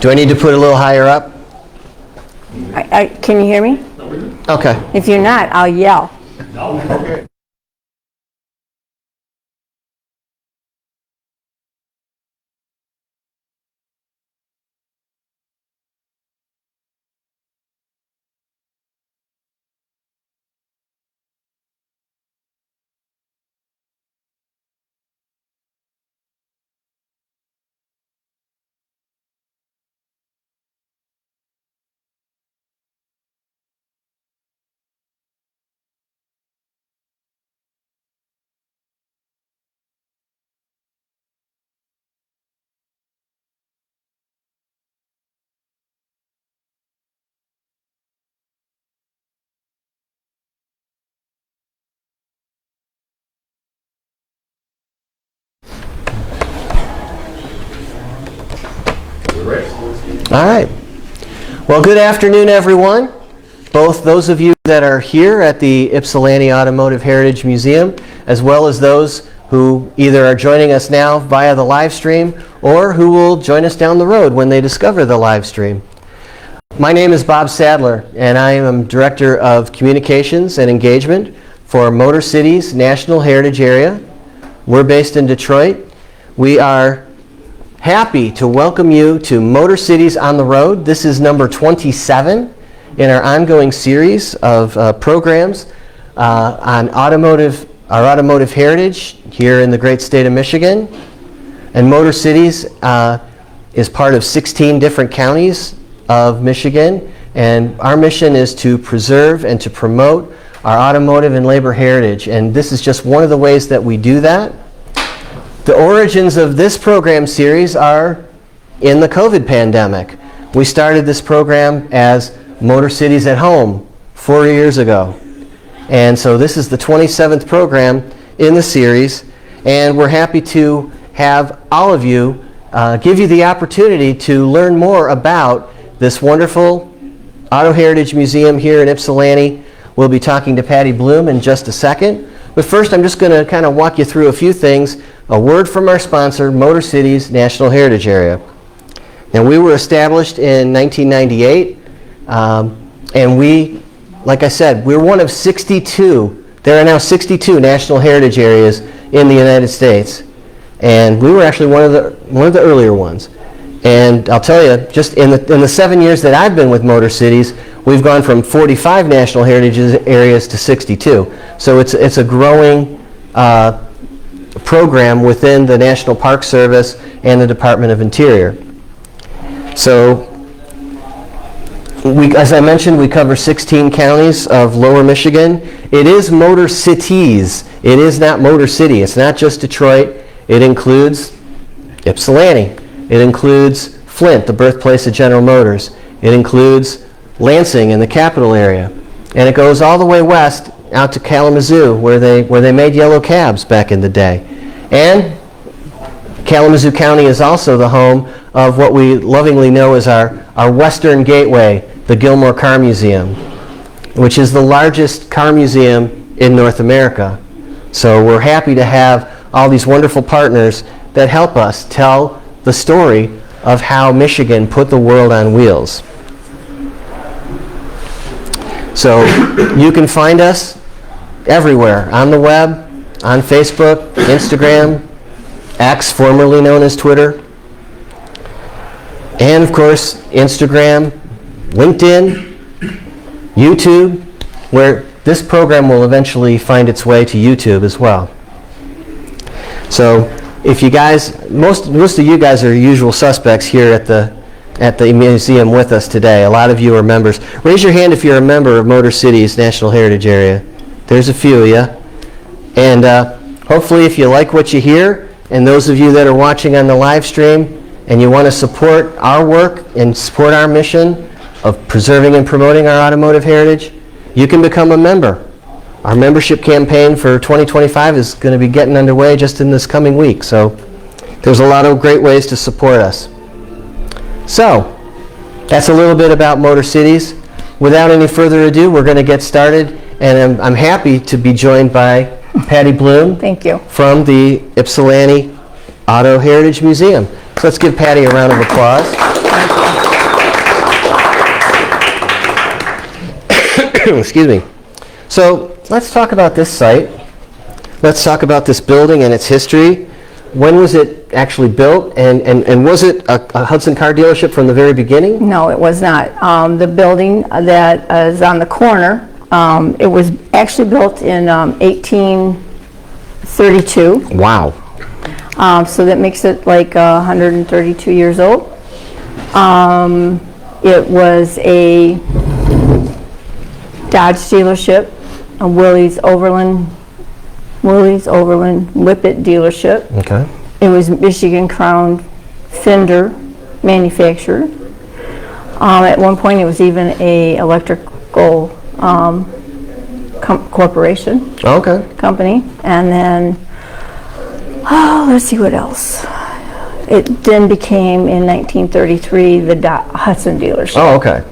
Do I need to put a little higher up? Can you hear me? Okay. If you're not, I'll yell. No, okay. All right. Well, good afternoon, everyone. Both those of you that are here at the Ypsilanti Automotive Heritage Museum, as well as those who either are joining us now via the live stream or who will join us down the road when they discover the live stream. My name is Bob Sadler, and I am Director of Communications and Engagement for MotorCities National Heritage Area. We're based in Detroit. We are happy to welcome you to MotorCities on the Road. This is number 27 in our ongoing series of programs on our automotive heritage here in the great state of Michigan. And MotorCities is part of 16 different counties of Michigan, and our mission is to preserve and to promote our automotive and labor heritage, and this is just one of the ways that we do that. The origins of this program series are in the COVID pandemic. We started this program as MotorCities at Home 4 years ago. And so this is the 27th program in the series, and we're happy to have all of you give you the opportunity to learn more about this wonderful Auto Heritage Museum here in Ypsilanti. We'll be talking to Patty Bloom in just a second. But first, I'm just going to kind of walk you through a few things. A word from our sponsor, MotorCities National Heritage Area. And we were established in 1998, and we, like I said, we're one of 62. There are now 62 National Heritage Areas in the United States, and we were actually one of the earlier ones. And I'll tell you, just in the 7 years that I've been with MotorCities, we've gone from 45 National Heritage Areas to 62. So it's a growing program within the National Park Service and the Department of Interior. So, as I mentioned, we cover 16 counties of Lower Michigan. It is MotorCities. It is not Motor City. It's not just Detroit. It includes Ypsilanti. It includes Flint, the birthplace of General Motors. It includes Lansing in the capital area. And it goes all the way west out to Kalamazoo, where they made yellow cabs back in the day. And Kalamazoo County is also the home of what we lovingly know as our Western Gateway, the Gilmore Car Museum, which is the largest car museum in North America. So we're happy to have all these wonderful partners that help us tell the story of how Michigan put the world on wheels. So you can find us everywhere, on the web, on Facebook, Instagram, X, formerly known as Twitter, and of course Instagram, LinkedIn, YouTube, where this program will eventually find its way to YouTube as well. So if you guys, most of you guys are usual suspects here at the museum with us today. A lot of you are members. Raise your hand if you're a member of MotorCities National Heritage Area. There's a few of you. And hopefully if you like what you hear, and those of you that are watching on the live stream, and you want to support our work and support our mission of preserving and promoting our automotive heritage, you can become a member. Our membership campaign for 2025 is going to be getting underway just in this coming week. So there's a lot of great ways to support us. So that's a little bit about MotorCities. Without any further ado, we're going to get started. And I'm happy to be joined by Patty Bloom. Thank you. From the Ypsilanti Auto Heritage Museum. So let's give Patty a round of applause. Excuse me. So let's talk about this site. Let's talk about this building and its history. When was it actually built, and was it a Hudson car dealership from the very beginning? No, it was not. The building that is on the corner, it was actually built in 1832. Wow. So that makes it like 132 years old. It was a Dodge dealership, a Willys Overland Whippet dealership. Okay. It was Michigan Crown Fender manufacturer. At one point, it was even a electrical corporation. Okay. Company, and then let's see what else. It then became in 1933 the Hudson dealership. Oh, okay.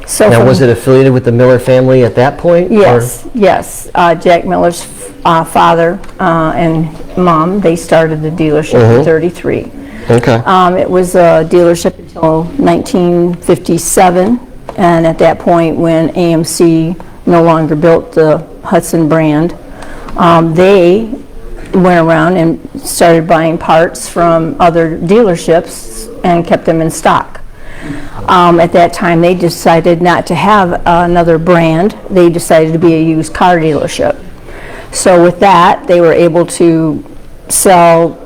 So now, was it affiliated with the Miller family at that point? Yes, yes. Jack Miller's father and mom, they started the dealership in 33. Okay. It was a dealership until 1957, and at that point when AMC no longer built the Hudson brand, they went around and started buying parts from other dealerships and kept them in stock. At that time, they decided not to have another brand. They decided to be a used car dealership. So with that, they were able to sell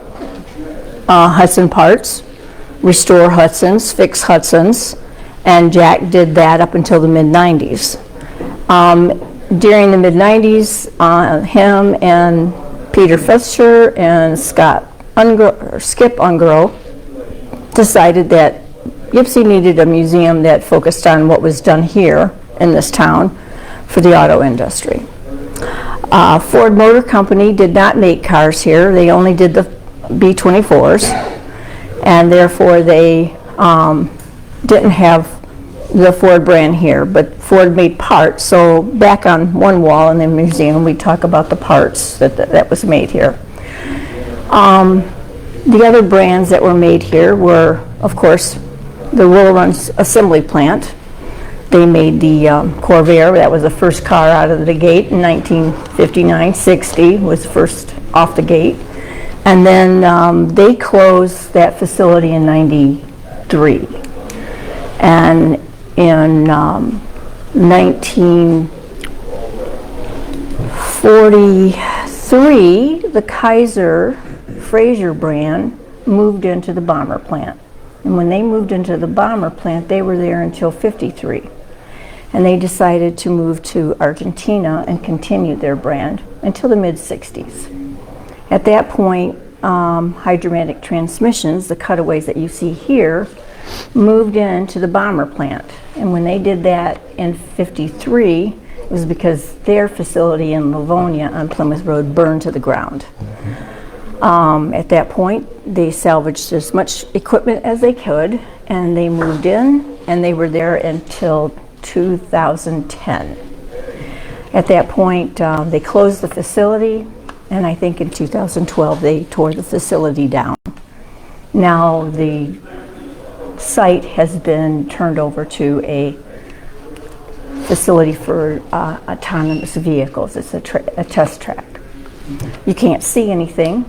Hudson parts, restore Hudsons, fix Hudsons, and Jack did that up until the mid-90s. During the mid-90s, him and Peter Fisher and Skip Ungro decided that Ypsi needed a museum that focused on what was done here in this town for the auto industry. Ford Motor Company did not make cars here. They only did the B-24s, and therefore they didn't have the Ford brand here, but Ford made parts. So back on one wall in the museum, we talk about the parts that was made here. The other brands that were made here were, of course, the Willow Run Assembly Plant. They made the Corvair. That was the first car out of the gate in 1959-60, was first off the gate. And then they closed that facility in 93. And in 1943, the Kaiser Fraser brand moved into the bomber plant. And when they moved into the bomber plant, they were there until 53. And they decided to move to Argentina and continue their brand until the mid-60s. At that point, Hydromatic Transmissions, the cutaways that you see here, moved into the bomber plant. And when they did that in 53, it was because their facility in Livonia on Plymouth Road burned to the ground. At that point, they salvaged as much equipment as they could, and they moved in, and they were there until 2010. At that point, they closed the facility, and I think in 2012 they tore the facility down. Now the site has been turned over to a facility for autonomous vehicles. It's a test track. You can't see anything.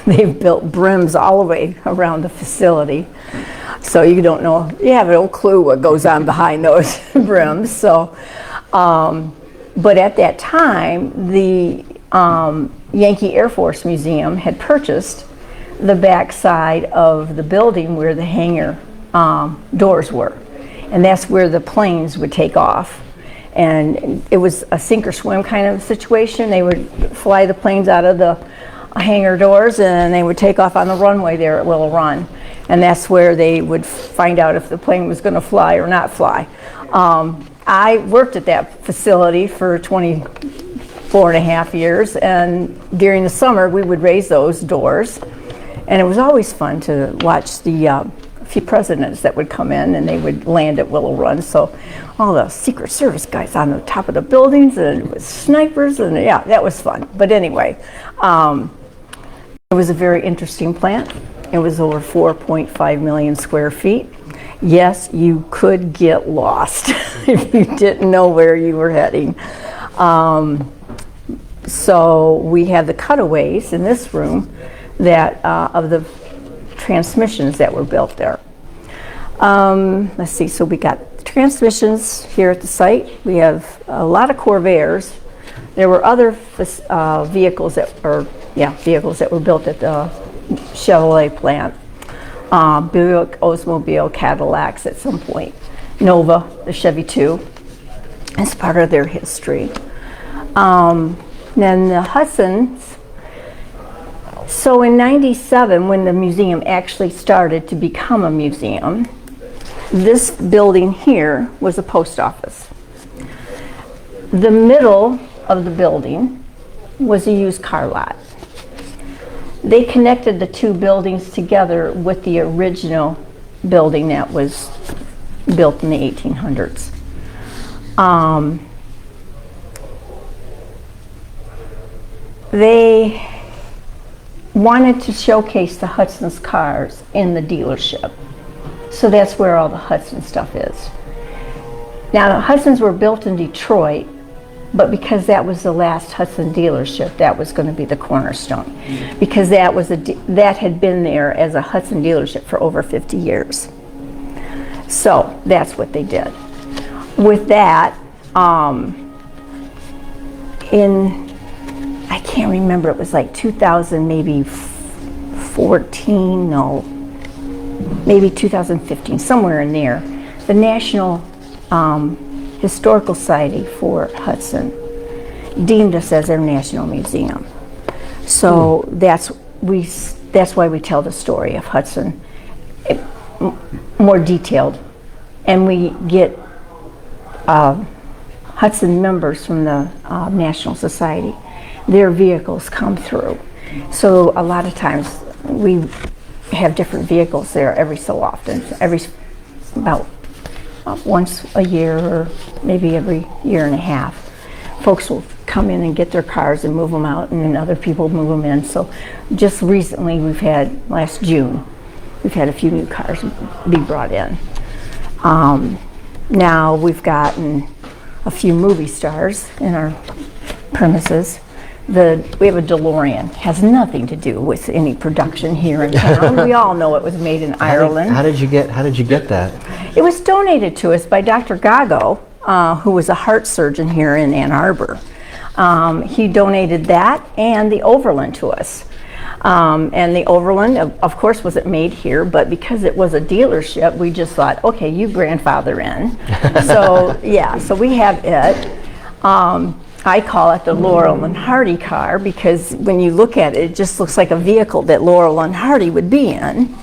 They've built brims all the way around the facility, so you don't know, you have no clue what goes on behind those brims. So, but at that time, the Yankee Air Force Museum had purchased the back side of the building where the hangar doors were, and that's where the planes would take off. And it was a sink or swim kind of situation. They would fly the planes out of the hangar doors, and they would take off on the runway there at Willow Run. And that's where they would find out if the plane was going to fly or not fly. I worked at that facility for 24 and a half years, and during the summer we would raise those doors. And it was always fun to watch the few presidents that would come in, and they would land at Willow Run. So all the Secret Service guys on the top of the buildings, and with snipers, and yeah, that was fun. But anyway, it was a very interesting plant. It was over 4.5 million square feet. Yes, you could get lost if you didn't know where you were heading. So we have the cutaways in this room that of the transmissions that were built there. Let's see, so we got transmissions here at the site. We have a lot of Corvairs. There were other vehicles that were built at the Chevrolet plant. Buick, Oldsmobile, Cadillacs at some point. Nova, the Chevy 2, as part of their history. Then the Hudsons. So in '97, when the museum actually started to become a museum, this building here was a post office. The middle of the building was a used car lot. They connected the two buildings together with the original building that was built in the 1800s. They wanted to showcase the Hudson's cars in the dealership. So that's where all the Hudson stuff is. Now, the Hudsons were built in Detroit, but because that was the last Hudson dealership, that was going to be the cornerstone. Because that had been there as a Hudson dealership for over 50 years. So that's what they did. With that, I can't remember, it was like 2000, maybe 14, no, maybe 2015, somewhere in there, the National Historical Society for Hudson deemed us as their national museum. So that's why we tell the story of Hudson more detailed, and we get Hudson members from the National Society. Their vehicles come through. So a lot of times we have different vehicles there every so often, about once a year or maybe every year and a half. Folks will come in and get their cars and move them out, and then other people move them in. So just recently last June, we've had a few new cars be brought in. Now we've gotten a few movie stars in our premises. We have a DeLorean. Has nothing to do with any production here in town. We all know it was made in Ireland. How did you get that? It was donated to us by Dr. Gago, who was a heart surgeon here in Ann Arbor. He donated that and the Overland to us. And the Overland, of course, wasn't made here, but because it was a dealership, we just thought, okay, you grandfather in. So yeah, so we have it. I call it the Laurel and Hardy car because when you look at it, it just looks like a vehicle that Laurel and Hardy would be in.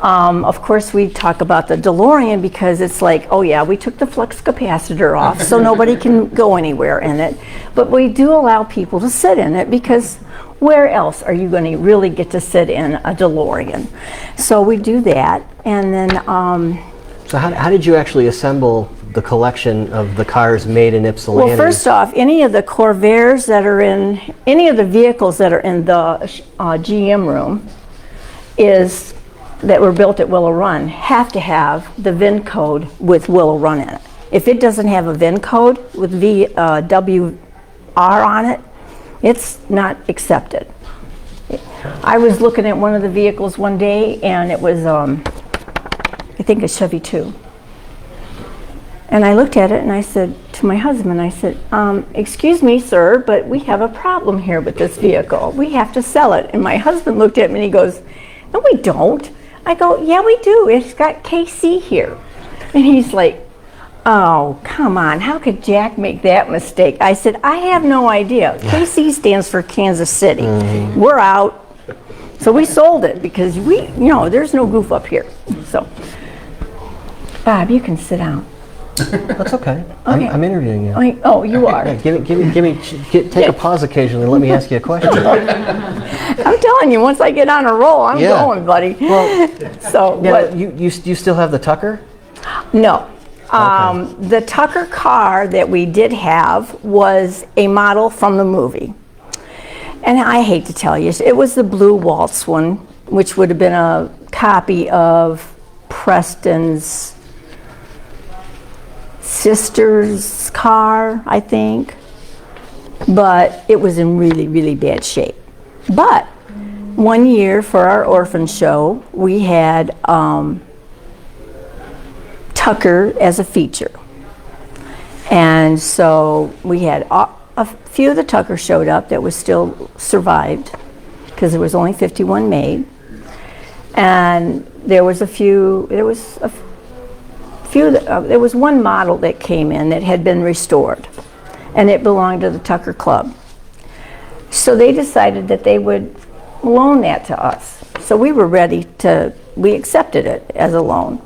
Of course, we talk about the DeLorean because it's like, oh yeah, we took the flux capacitor off so nobody can go anywhere in it. But we do allow people to sit in it because where else are you going to really get to sit in a DeLorean? So we do that. And then... So how did you actually assemble the collection of the cars made in Ypsilanti? Well, first off, any of the Corvairs that are in, any of the vehicles that are in the GM room that were built at Willow Run have to have the VIN code with Willow Run in it. If it doesn't have a VIN code with WR on it, it's not accepted. I was looking at one of the vehicles one day and it was, I think a Chevy 2. And I looked at it and I said to my husband, I said, excuse me, sir, but we have a problem here with this vehicle. We have to sell it. And my husband looked at me and he goes, no, we don't. I go, yeah, we do. It's got KC here. And he's like, oh, come on. How could Jack make that mistake? I said, I have no idea. KC stands for Kansas City. Mm-hmm. We're out. So we sold it because there's no goof up here. So, Bob, you can sit down. That's okay. Okay. I'm interviewing you. Oh, you are. Yeah, take a pause occasionally and let me ask you a question. I'm telling you, once I get on a roll, I'm going, buddy. Well, so yeah, you still have the Tucker? No. Okay. The Tucker car that we did have was a model from the movie. And I hate to tell you, it was the blue waltz one, which would have been a copy of Preston's sister's car, I think. But it was in really, really bad shape. But one year for our orphan show, we had Tucker as a feature. And so we had a few of the Tucker showed up that was still survived, because there was only 51 made. And there was there was one model that came in that had been restored, and it belonged to the Tucker Club. So they decided that they would loan that to us. So we were we accepted it as a loan.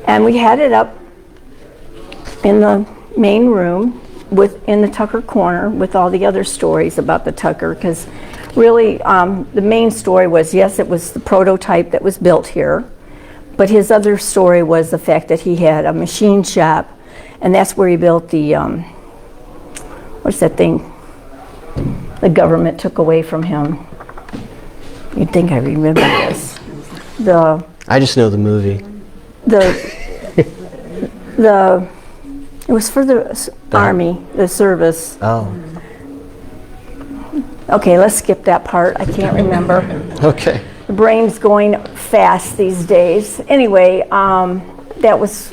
And we had it up in the main room in the Tucker corner with all the other stories about the Tucker, because really the main story was, yes, it was the prototype that was built here, but his other story was the fact that he had a machine shop, and that's where he built the, what's that thing the government took away from him? You'd think I remember this. I just know the movie. It was for the Army, the service. Oh. Okay, let's skip that part. I can't remember. Okay. The brain's going fast these days. Anyway, that was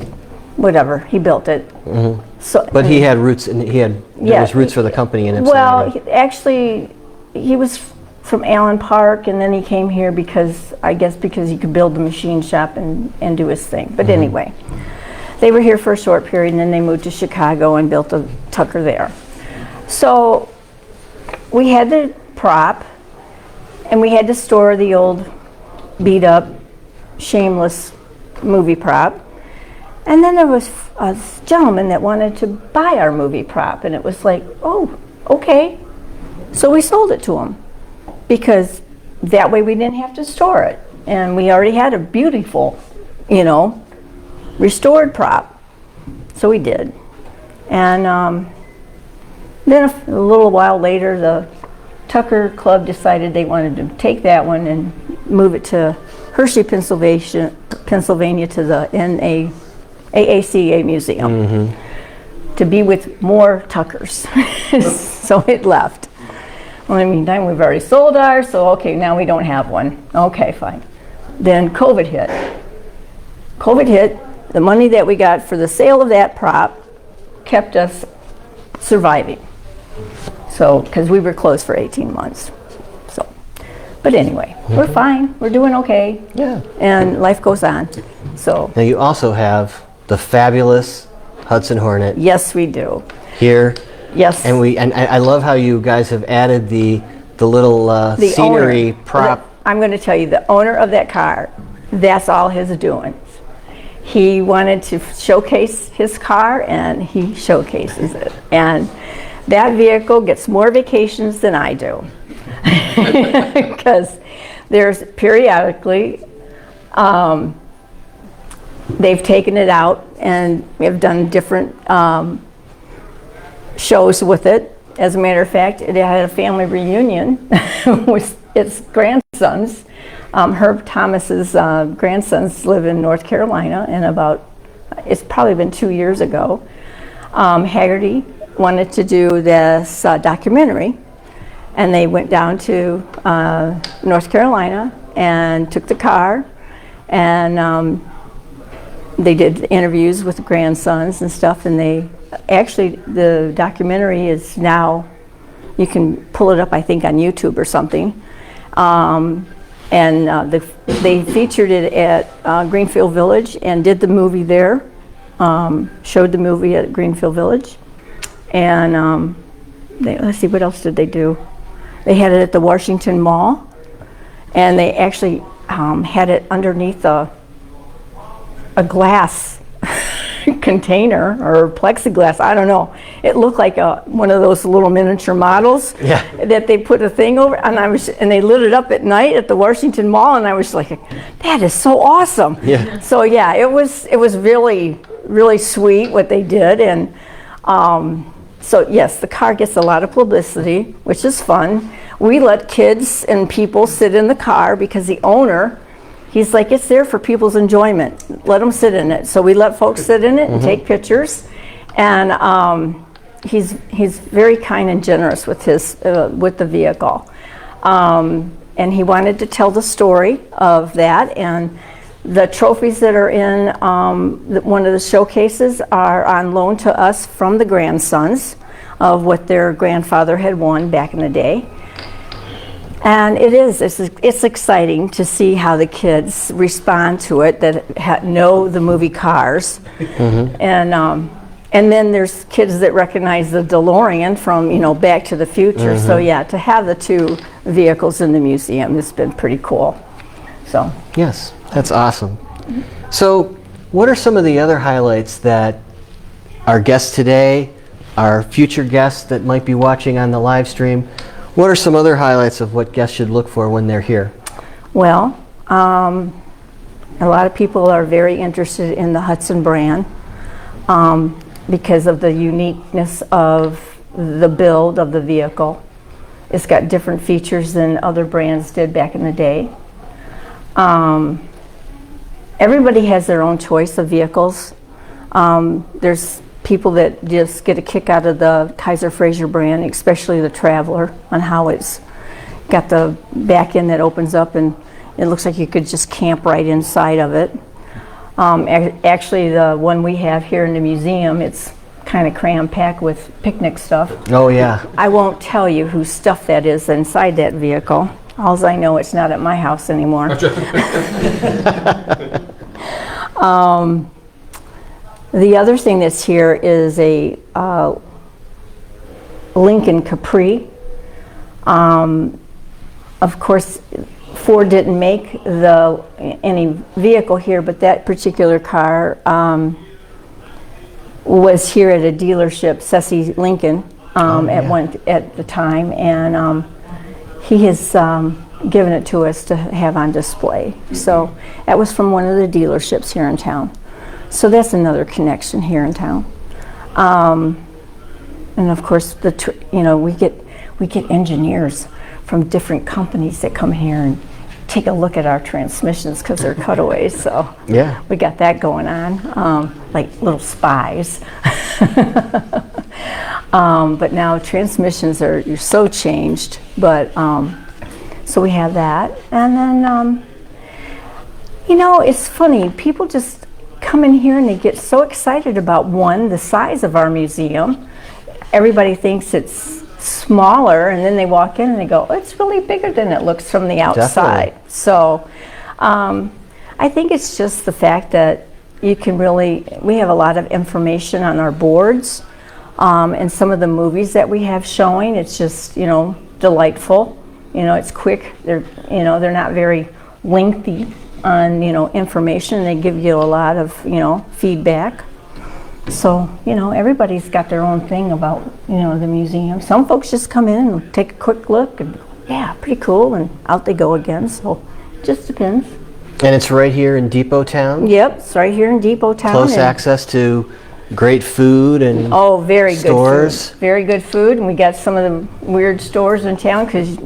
whatever. He built it. Mm-hmm. So, but he had roots, and there was roots for the company in Ypsilanti. Well, actually, he was from Allen Park, and then he came here because he could build the machine shop and do his thing. But anyway, they were here for a short period, and then they moved to Chicago and built a Tucker there. So we had the prop, and we had to store the old beat-up, shameless movie prop. And then there was a gentleman that wanted to buy our movie prop, and it was like, oh, okay. So we sold it to him, because that way we didn't have to store it. And we already had a beautiful, restored prop. So we did. And then a little while later, the Tucker Club decided they wanted to take that one and move it to Hershey, Pennsylvania to the AACA Museum to be with more Tuckers. So it left. Well, in the meantime, we've already sold ours, so okay, now we don't have one. Okay, fine. Then COVID hit. COVID hit. The money that we got for the sale of that prop kept us surviving. So, because we were closed for 18 months. So, but anyway, we're fine. We're doing okay. Yeah. And life goes on. So. Now you also have the fabulous Hudson Hornet. Yes, we do. Here. Yes. And I love how you guys have added the little scenery prop. I'm going to tell you, the owner of that car, that's all his doing. He wanted to showcase his car, and he showcases it. And that vehicle gets more vacations than I do. Because there's periodically, they've taken it out, and we have done different shows with it. As a matter of fact, it had a family reunion with its grandsons. Herb Thomas's grandsons live in North Carolina, and it's probably been 2 years ago. Haggerty wanted to do this documentary, and they went down to North Carolina and took the car, and they did interviews with the grandsons and stuff, and the documentary is now, you can pull it up, I think, on YouTube or something. They featured it at Greenfield Village and did the movie there, showed the movie at Greenfield Village. And let's see, what else did they do? They had it at the Washington Mall, and they actually had it underneath a glass container or plexiglass, I don't know. It looked like one of those little miniature models that they put a thing over, and they lit it up at night at the Washington Mall, and I was like, that is so awesome. Yeah. So yeah, it was really, really sweet what they did, and so yes, the car gets a lot of publicity, which is fun. We let kids and people sit in the car because the owner he's like, it's there for people's enjoyment. Let them sit in it. So we let folks sit in it and take pictures. And he's very kind and generous with his with the vehicle. And he wanted to tell the story of that. And the trophies that are in one of the showcases are on loan to us from the grandsons of what their grandfather had won back in the day. And it's exciting to see how the kids respond to it that know the movie Cars. And then there's kids that recognize the DeLorean from, Back to the Future. So yeah, to have the two vehicles in the museum has been pretty cool. So Yes, that's awesome. So what are some of the other highlights that our guests today, our future guests that might be watching on the live stream, what are some other highlights of what guests should look for when they're here? Well, a lot of people are very interested in the Hudson brand because of the uniqueness of the build of the vehicle. It's got different features than other brands did back in the day. Everybody has their own choice of vehicles. There's people that just get a kick out of the Kaiser Frazer brand, especially the Traveler, on how it's got the back end that opens up and it looks like you could just camp right inside of it. Actually, the one we have here in the museum, it's kind of cram-packed with picnic stuff. Oh yeah. I won't tell you whose stuff that is inside that vehicle. Alls I know, it's not at my house anymore. The other thing that's here is a Lincoln Capri. Of course, Ford didn't make any vehicle here, but that particular car was here at a dealership, Ceci Lincoln, at the time, and he has given it to us to have on display. So that was from one of the dealerships here in town. So that's another connection here in town. And of course, we get engineers from different companies that come here and take a look at our transmissions because they're cutaways. So Yeah. we got that going on, like little spies. But now transmissions you're so changed. But so we have that, and then it's funny. People just come in here and they get so excited about the size of our museum. Everybody thinks it's smaller, and then they walk in and they go, oh, it's really bigger than it looks from the outside. Definitely. So I think it's just the fact that we have a lot of information on our boards, and some of the movies that we have showing, it's just, delightful. It's quick. They're not very lengthy on, information. They give you a lot of, feedback. So, everybody's got their own thing about, the museum. Some folks just come in and take a quick look and, yeah, pretty cool, and out they go again. So, it just depends. And it's right here in Depot Town? Yep, it's right here in Depot Town. Close access to great food and very stores. Good food. Very good food, and we got some of the weird stores in town because,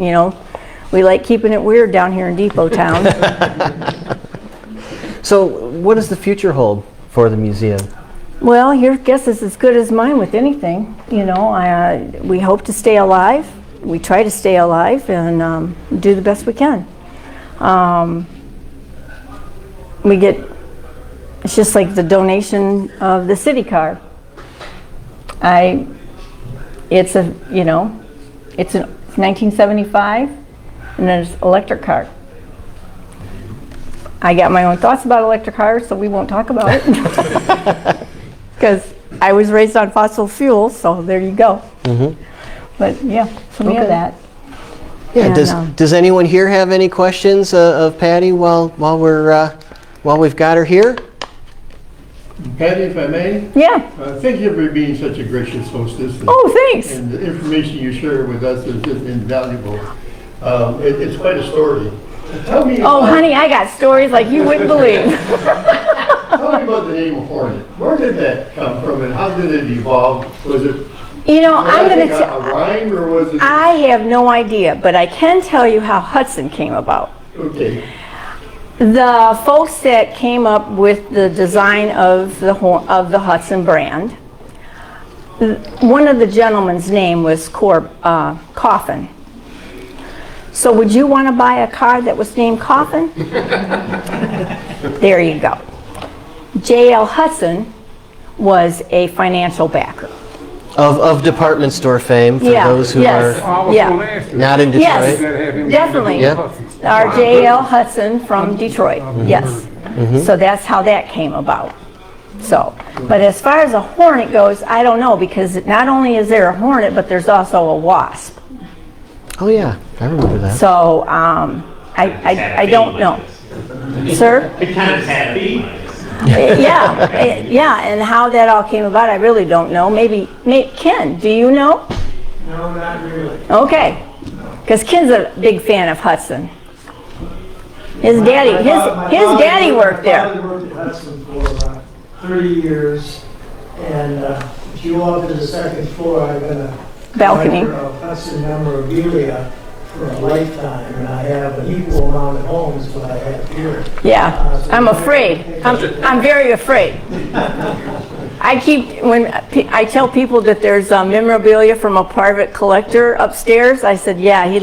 we like keeping it weird down here in Depot Town. So what does the future hold for the museum? Well, your guess is as good as mine with anything. We hope to stay alive. We try to stay alive and do the best we can. It's just like the donation of the city car. It's a 1975, and there's electric car. I got my own thoughts about electric cars, so we won't talk about it. Because I was raised on fossil fuels, so there you go. But yeah, so we have that. Yeah. And, does anyone here have any questions of Patty while we've got her here? Patty, if I may? Yeah. Thank you for being such a gracious hostess. Oh, thanks. And the information you share with us is just invaluable. It's quite a story. Tell me. Oh, honey, I got stories like you wouldn't believe. Tell me about the name Hornet. Where did that come from, and how did it evolve? Was it? I'm going to a rhyme, or was it? I have no idea, but I can tell you how Hudson came about. Okay. The folks that came up with the design of the Hudson brand, one of the gentlemen's name was Coffin. So would you want to buy a car that was named Coffin? There you go. J.L. Hudson was a financial backer. Of department store fame, for those who are not in Detroit. Yes, definitely. Yeah. Our J.L. Hudson from Detroit, yes. So that's how that came about. So, but as far as a Hornet goes, I don't know, because not only is there a Hornet, but there's also a Wasp. Oh yeah, I remember that. So, I don't know. Sir? It kind of happy. Yeah, and how that all came about, I really don't know. Maybe Ken, do you know? No, not really. Okay, because Ken's a big fan of Hudson. His daddy worked there. My father worked at Hudson for 30 years, and if you walk to the second floor, I've been a Balcony. collector of Hudson memorabilia for a lifetime, and I have an equal amount at homes what I have here. Yeah, I'm afraid. I'm very afraid. When I tell people that there's memorabilia from a private collector upstairs, I said, yeah, he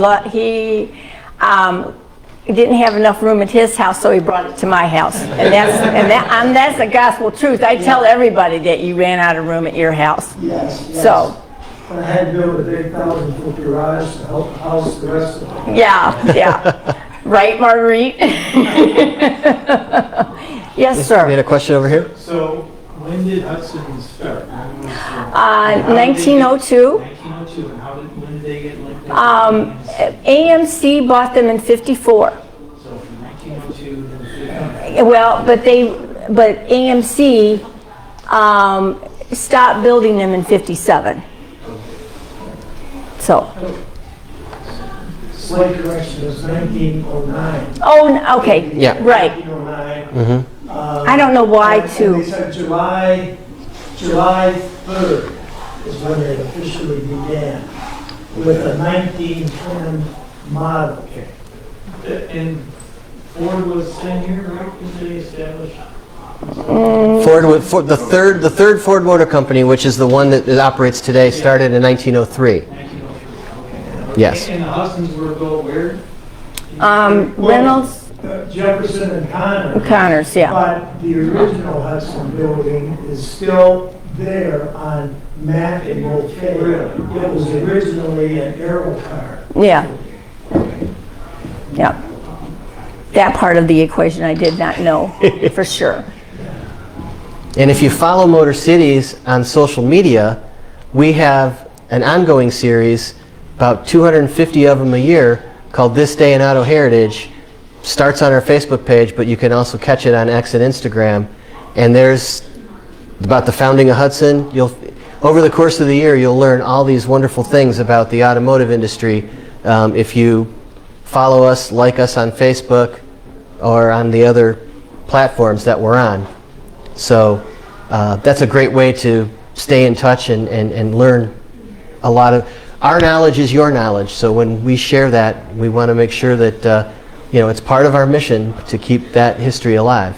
didn't have enough room at his house, so he brought it to my house. And that's the gospel truth. I tell everybody that you ran out of room at your house. Yes. So. I had to build a big 1,000-foot garage to help house the rest of them. Yeah. Right, Marguerite? Yes, sir. We had a question over here. So, when did Hudson start? 1902. 1902, and when did they get linked up? AMC bought them in 54. So from 1902 to 50. Well, but AMC stopped building them in 57. So. Slight correction, it was 1909. Oh, okay. Yeah. Right. 1909. I don't know why And too. they said July 3rd is when they officially began with a 1910 model. And Ford was 10 years, right, when they established? The third Ford Motor Company, which is the one that operates today, started in 1903. 1903, okay. Yes. And the Hudsons were built where? Reynolds, Jefferson and Connors, yeah. But the original Hudson building is still there on Mack and Mulcahy. It was originally an aero car. Yeah. Yeah. That part of the equation I did not know for sure. And if you follow MotorCities on social media, we have an ongoing series, about 250 of them a year, called This Day in Auto Heritage. Starts on our Facebook page, but you can also catch it on X and Instagram. And there's about the founding of Hudson. Over the course of the year, you'll learn all these wonderful things about the automotive industry if you follow us, like us on Facebook, or on the other platforms that we're on. So that's a great way to stay in touch and learn a lot of... Our knowledge is your knowledge, so when we share that, we want to make sure that it's part of our mission to keep that history alive.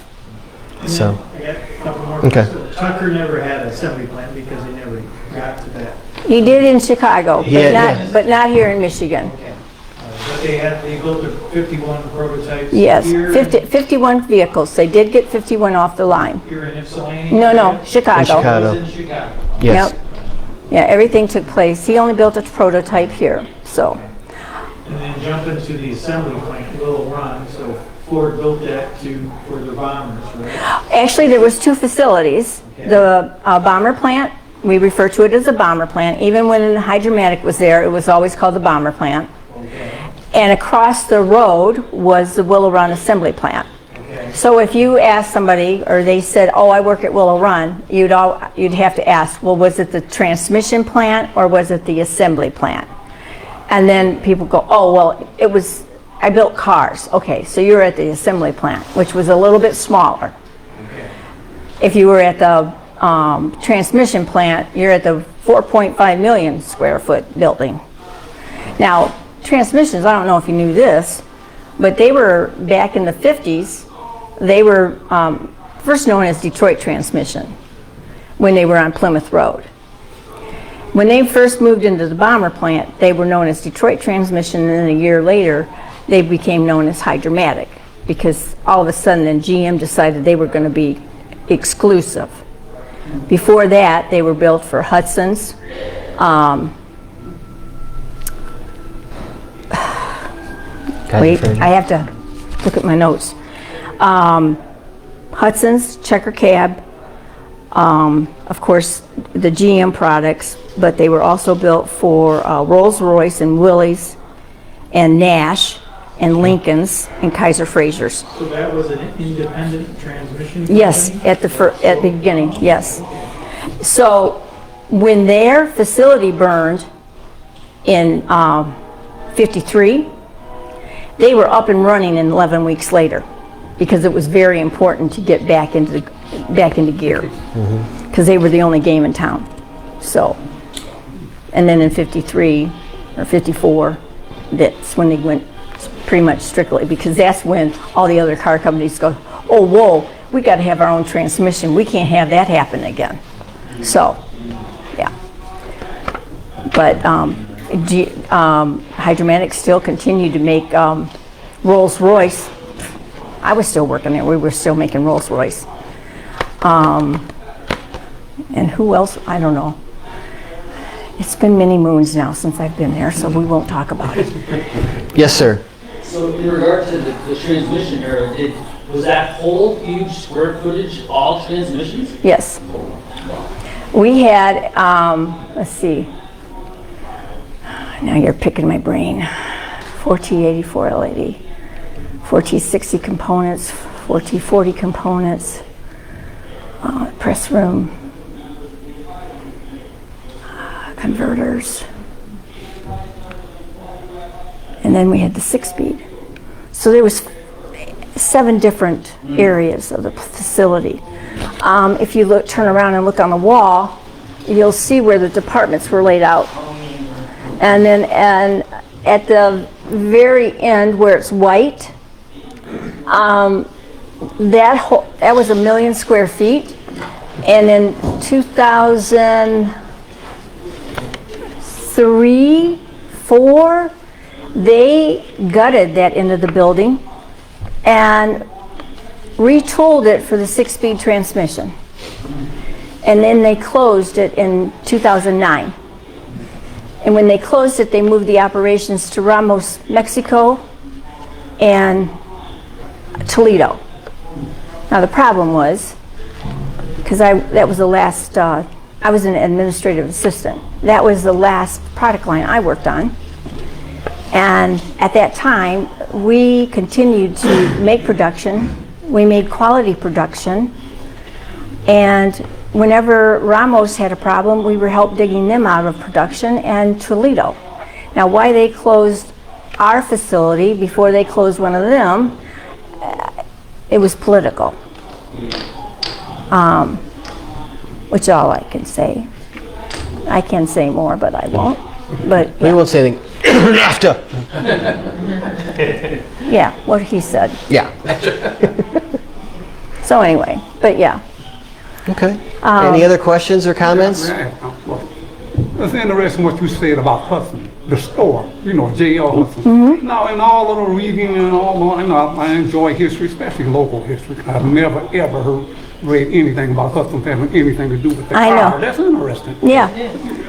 So, I got a couple more. Okay. So Tucker never had an assembly plant because they never got to that. He did in Chicago, Yeah. but not here in Michigan. Okay. But they built a 51 prototypes Yes, here, 51 vehicles. They did get 51 off the line. here in Ypsilanti. No, Chicago. In Chicago. It was in Chicago. yes. Yep. Yeah, everything took place. He only built a prototype here, so. And then jump into the assembly plant, Willow Run. So Ford built that for the bombers, right? Actually, there was two facilities. The bomber plant, we refer to it as a bomber plant. Even when Hydromatic was there, it was always called the bomber plant. Okay. And across the road was the Willow Run assembly plant. Okay. So if you asked somebody, or they said, oh, I work at Willow Run, you'd have to ask, well, was it the transmission plant or was it the assembly plant? And then people go, oh, well, I built cars. Okay, so you're at the assembly plant, which was a little bit smaller. Okay. If you were at the transmission plant, you're at the 4.5 million square foot building. Now, transmissions, I don't know if you knew this, but they were, back in the 50s, They were first known as Detroit Transmission when they were on Plymouth Road. When they first moved into the bomber plant, they were known as Detroit Transmission, and then a year later, they became known as Hydromatic, because all of a sudden then GM decided they were going to be exclusive. Before that, they were built for Hudson's. Wait, I have to look at my notes. Hudson's, Checker Cab, of course, the GM products, but they were also built for Rolls-Royce and Willys and Nash and Lincoln's and Kaiser Frazier's. So that was an independent transmission? Yes, company? at the beginning, yes. So when their facility burned in 53, they were up and running in 11 weeks later, because it was very important to get back into gear, because they were the only game in town. So, and then in 53 or 54, that's when they went pretty much strictly, because that's when all the other car companies go, oh, whoa, we got to have our own transmission. We can't have that happen again. So, yeah. But Hydromatic still continued to make Rolls-Royce. I was still working there. We were still making Rolls-Royce. And who else? I don't know. It's been many moons now since I've been there, so we won't talk about it. Yes, sir. So in regard to the transmission era, was that whole huge square footage all transmissions? Yes. We had, let's see. Now you're picking my brain. 4T80, 4L80, 4T60 components, 4T40 components, press room, converters, and then we had the 6-speed. So there was 7 different areas of the facility. If you turn around and look on the wall, you'll see where the departments were laid out. And then at the very end where it's white, that was 1 million square feet. And in 2003, 4, they gutted that end of the building and retooled it for the 6-speed transmission. And then they closed it in 2009. And when they closed it, they moved the operations to Ramos, Mexico, and Toledo. Now the problem was, because that was the last, I was an administrative assistant. That was the last product line I worked on. And at that time, we continued to make production. We made quality production. And whenever Ramos had a problem, we were help digging them out of production, and Toledo. Now, why they closed our facility before they closed one of them, it was political. Which all I can say. I can say more, but I won't. But We won't say anything. NAFTA. yeah, what he said. Yeah. So anyway, but yeah. Okay. Any other questions or comments? It's interesting what you said about Hudson, the store, J.L. Hudson. Now, in all of the reading and all, I enjoy history, especially local history. I've never, ever read anything about Hudson having anything to do with the I car. know. That's interesting. Yeah,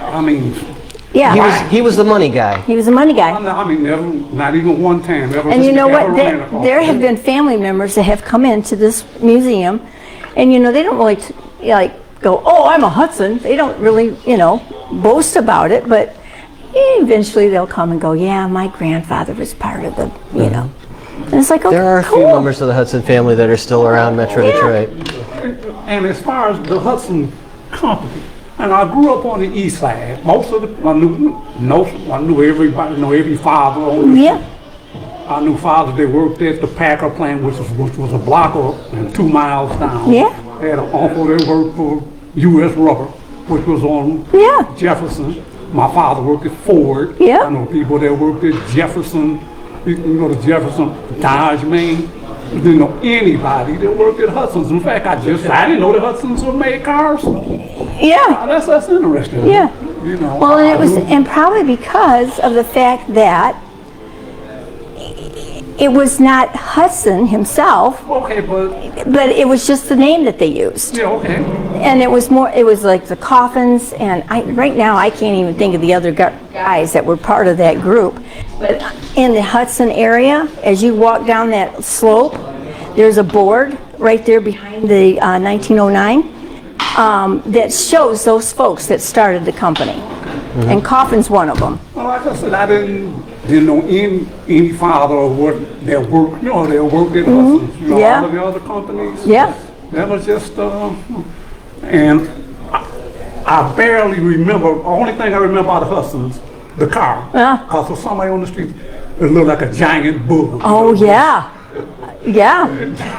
I mean, yeah. He was the money guy. He was a money guy. never, not even one time. Ever And you know what? ever ran across There it. have been family members that have come into this museum, and they don't really go, oh, I'm a Hudson. They don't really, boast about it, but eventually they'll come and go, yeah, my grandfather was part of the, And it's like, okay, There are a few cool. members of the Hudson family that are still around Metro Detroit. And as far as the Hudson company, and I grew up on the east side. Most of I knew everybody, every father on the Yeah, I knew fathers that worked at the Packer plant, which was a block up and 2 miles down. Yeah. I had an uncle that worked for U.S. Rubber, which was on Yeah. Jefferson. My father worked at Ford. Yeah. I know people that worked at Jefferson, the Jefferson Dodge Main. you know, anybody that worked at Hudson's. In fact, I didn't know that Hudson's would make cars. Yeah, That's interesting. yeah. You know. Well, and probably because of the fact that it was not Hudson himself, Okay, but but it was just the name that they used. yeah, okay. And it was like the Coffins, and right now I can't even think of the other guys that were part of that group. But in the Hudson area, as you walk down that slope, there's a board right there behind the 1909 that shows those folks that started the company. And Coffin's one of them. Well, like I said, I didn't know any father or what their work, you know, their work at Hudson's, you know, Yeah. all of the other companies. Yeah. That was just, and I barely remember, the only thing I remember about the Hudson's, the car. Yeah. Because for somebody on the street, it looked like a giant bug. Oh, yeah. Yeah.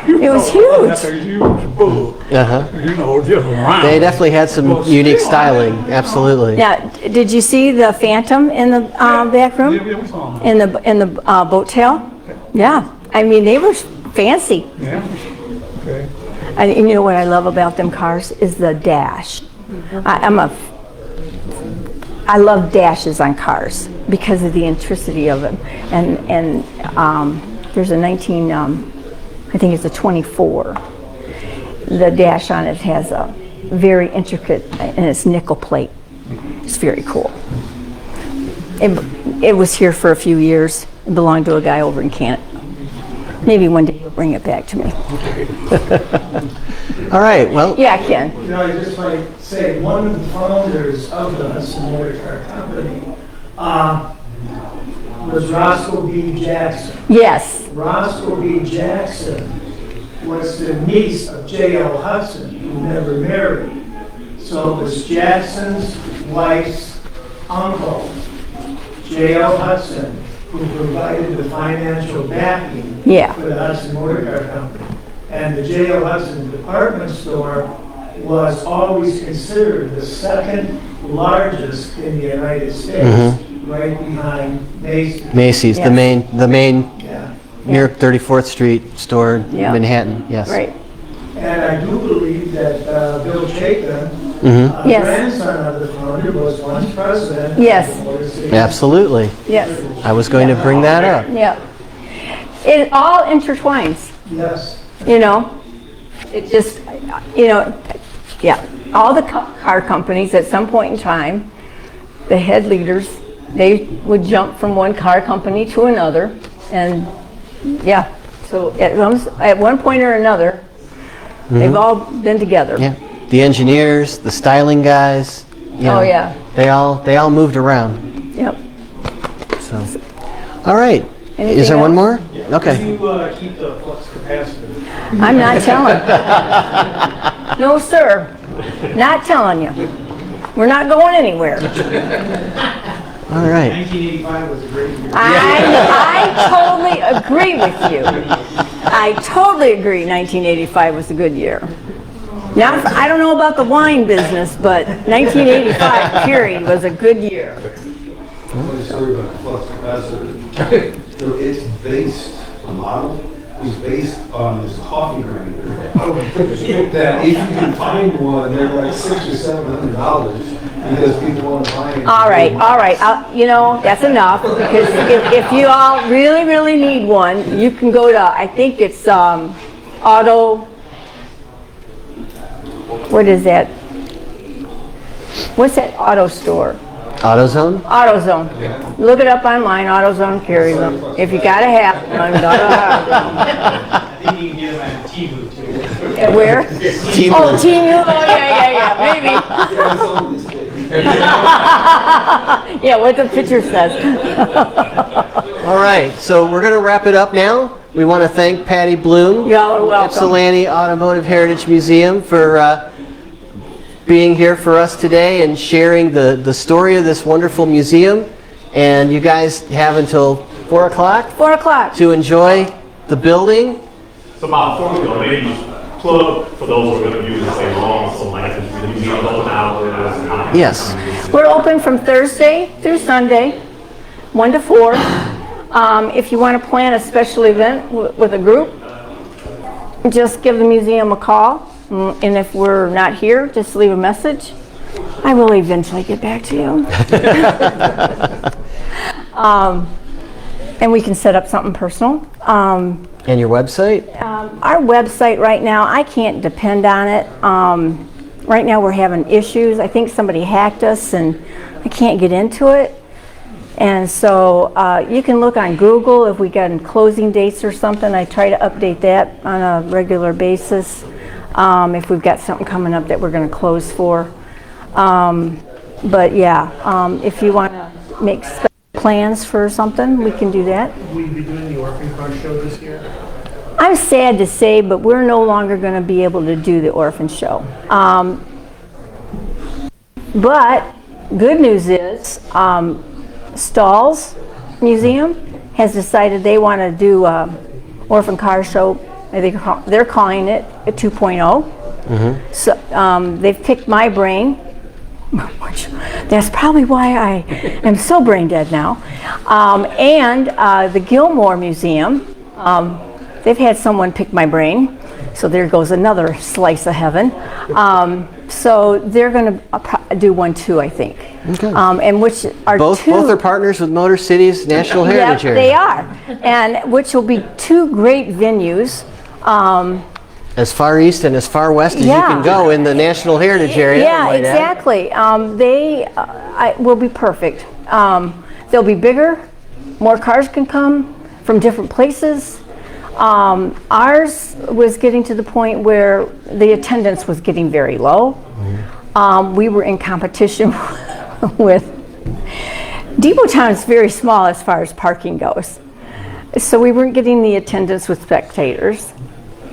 It was Like huge. a huge bug. Uh-huh. You know, just round. They definitely had some Well, unique still, styling, absolutely. Now, did you see the Phantom in the back room? Yeah, we saw them. In the boat tail? Yeah. I mean, they were fancy. Yeah. Okay. And you know what I love about them cars is the dash. I love dashes on cars because of the intricity of them. And there's a I think it's a 24. The dash on it has a very intricate, and it's nickel plate. It's very cool. It was here for a few years. It belonged to a guy over in Canada. Maybe one day he'll bring it back to me. All right, well, Yeah, Ken. You know, I just might say, one of the founders of the Hudson Motor Car Company was Roscoe B. Jackson. Yes. Roscoe B. Jackson was the niece of J.L. Hudson, who never married. So it was Jackson's wife's uncle, J.L. Hudson, who provided the financial backing Yeah. for the Hudson Motor Car Company. And the J.L. Hudson department store was always considered the second largest in the United States, right behind Macy's. Macy's, Yes. the main Yeah. near 34th Street store in Yeah. Manhattan, yes. Right. And I do believe that Bill Chapin, Yes. grandson of the founder, was once president. Yes. of the MotorCities. Absolutely. Yes. I was going to bring that up. Yeah. It all intertwines, Yes. you know? It just, you know, yeah. All the car companies at some point in time, the head leaders, they would jump from one car company to another. And yeah, so at one point or another, they've all been together. Yeah, the engineers, the styling guys. You know, Oh, yeah. They all moved around. Yep. So, all right. Anything Is there one else? more? Okay. You keep the flux capacitor. I'm not telling. No, sir. Not telling you. We're not going anywhere. All right. 1985 was a great year. I totally agree with you. I totally agree 1985 was a good year. Now, I don't know about the wine business, but 1985 period was a good year. Funny story about the flux capacitor. So it's based, the model is based on this coffee grinder. That if you can find one, they're like $600 or $700 because people want to buy it. All right. You know, that's enough, because if you all really, really need one, you can go to, I think it's what is that? What's that auto store? AutoZone? AutoZone. Look it up online, AutoZone carries them. If you gotta have one, go to AutoZone. I think you can get them at T-Boot too. Where? T-Boot. Oh, T-Boot, oh, yeah, maybe. Yeah, what the picture says. All right, so we're going to wrap it up now. We want to thank Patty Bloom, Y'all are welcome. Ypsilanti Automotive Heritage Museum, for being here for us today and sharing the story of this wonderful museum. And you guys have until 4 o'clock 4 o'clock. to enjoy the building. So about 4 ago, maybe plug for those who are going to use and stay long, so like the museum open hours. Yes. We're open from Thursday through Sunday, 1 to 4. If you want to plan a special event with a group, just give the museum a call. And if we're not here, just leave a message. I will eventually get back to you. And we can set up something personal. And your website? Our website right now, I can't depend on it. Right now we're having issues. I think somebody hacked us and I can't get into it. And so you can look on Google if we got closing dates or something. I try to update that on a regular basis if we've got something coming up that we're going to close for. But yeah, if you want to make plans for something, we can do that. Will you be doing the orphan car show this year? I'm sad to say, but we're no longer going to be able to do the orphan show. But good news is Stahl's Museum has decided they want to do orphan car show. I think they're calling it a 2.0. So they've picked my brain, which that's probably why I am so brain dead now. And the Gilmore Museum, they've had someone pick my brain, so there goes another slice of heaven. So they're going to do one too, I think. Okay. And which are Both are partners with MotorCities National Heritage yeah, Area. they are, and which will be two great venues. As far east and as far west as Yeah. you can go in the National Heritage Area. I Yeah, might add. exactly. They will be perfect. They'll be bigger. More cars can come from different places. Ours was getting to the point where the attendance was getting very low. We were in competition with Depot Town is very small as far as parking goes. So we weren't getting the attendance with spectators.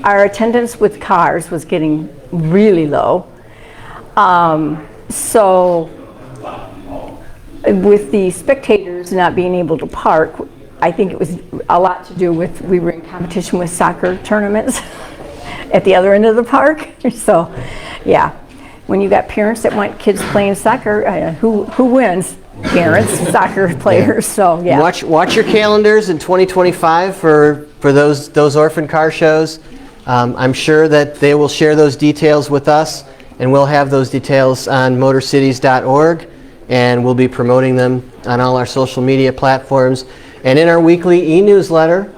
Our attendance with cars was getting really low. So with the spectators not being able to park, I think it was a lot to do with we were in competition with soccer tournaments at the other end of the park. So yeah, when you got parents that want kids playing soccer, who wins? Parents, soccer players. So yeah. Watch your calendars in 2025 for those orphan car shows. I'm sure that they will share those details with us, and we'll have those details on MotorCities.org, and we'll be promoting them on all our social media platforms. And in our weekly e-newsletter,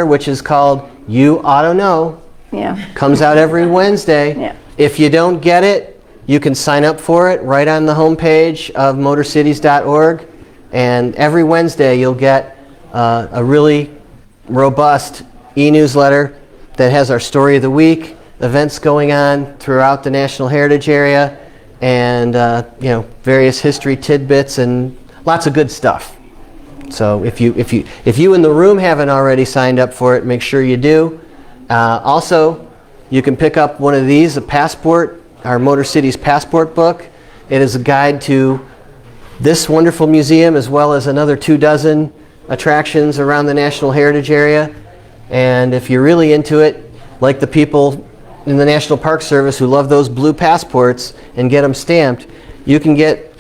which is called You Oughta Know, Yeah. comes out every Wednesday. Yeah. If you don't get it, you can sign up for it right on the homepage of MotorCities.org. And every Wednesday you'll get a really robust e-newsletter that has our story of the week, events going on throughout the National Heritage Area, and various history tidbits and lots of good stuff. So if you in the room haven't already signed up for it, make sure you do. Also, you can pick up one of these, a passport, our MotorCities passport book. It is a guide to this wonderful museum as well as another 24 attractions around the National Heritage Area. And if you're really into it, like the people in the National Park Service who love those blue passports and get them stamped, you can get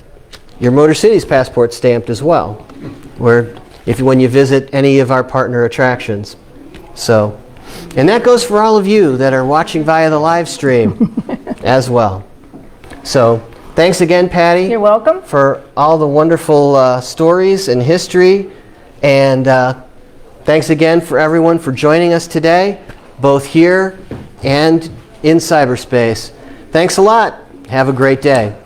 your MotorCities passport stamped as well, when you visit any of our partner attractions. So, and that goes for all of you that are watching via the live stream as well. So, thanks again, Patty. You're welcome. For all the wonderful stories and history. And thanks again for everyone for joining us today, both here and in cyberspace. Thanks a lot. Have a great day.